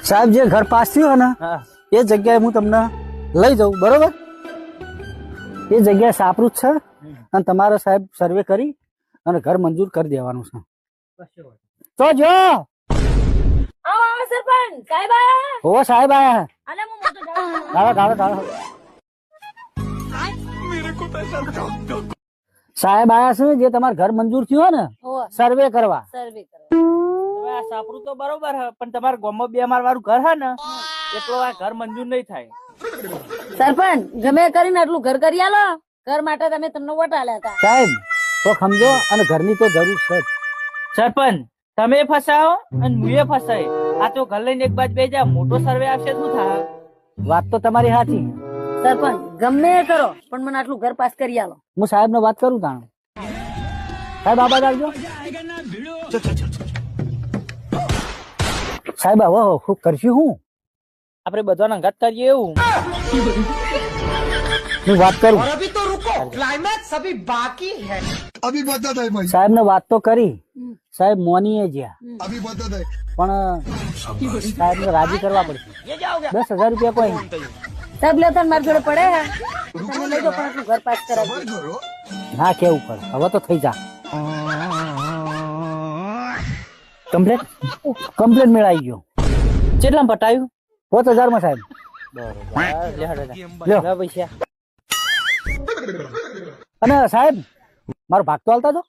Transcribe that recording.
સાહેબ જે ઘર પાસ થયું ને એ જગ્યાએ હું તમને લઈ જાઉં, બરોબર? એ જગ્યાએ સાપરું જ છે અને તમારે સાહેબ સર્વે કરી અને ઘર મંજૂર કરી દેવાનું છે. તો જો સરપંચ સાહેબ આયા. હો સાહેબ આયા. અલે હું મોટો જાઉં. સાહેબ આયા છે જે તમારું ઘર મંજૂર થયું ને સર્વે કરવા. સર્વે કરો. હવે આ સાપરું તો બરોબર હે, પણ તમારા ગામમાં 2 માળ વાળું ઘર હે ને એટલો આ ઘર મંજૂર નહીં થાય. સરપંચ ગમે કરીને આટલું ઘર કરી આલો. ઘર માટે તમે તમને વોટ આલ્યા હતા. સાહેબ તો સમજો અને ઘરની તો જરૂર છે જ. સરપંચ તમે ફસાવો અને મુએ ફસાય. આ તો ઘર લઈને એક બાજ બે જા, મોટો સર્વે આવશે શું થાય? વાત તો તમારી સાચી. સરપંચ ગમે એ કરો પણ મને આટલું ઘર પાસ કરી આલો. હું સાહેબ ને વાત કરું તાણ. સાહેબ આ બાદ આવજો. સાહેબ હવે શું કરશું? હું આપણે બધાને અંગાત કરીએ એવું. હું વાત કરું. अभी तो रुको, क्लाइमैक्स अभी बाकी है. अभी बता दे भाई, સાહેબ ને વાત તો કરી. સાહેબ મોનીએ જ્યાં अभी बता दे. પણ સાહેબ ને રાજી કરવા પડશે. 10,000 રૂપિયા કોઈ નહીં. સાહેબ લેતા મારી જોડે પડે હે. તમે લઈ જાઓ પણ આટલું ઘર પાસ કરાવી. करो. હા કેવું પડે હવે તો થઈ જા. કમ્પ્લેટ મેળાઈ ગયો. કેટલા પટાયું? 5,000 માં સાહેબ. લ્યો. પૈસા અને સાહેબ મારો ભાગ તો હાલતા તો.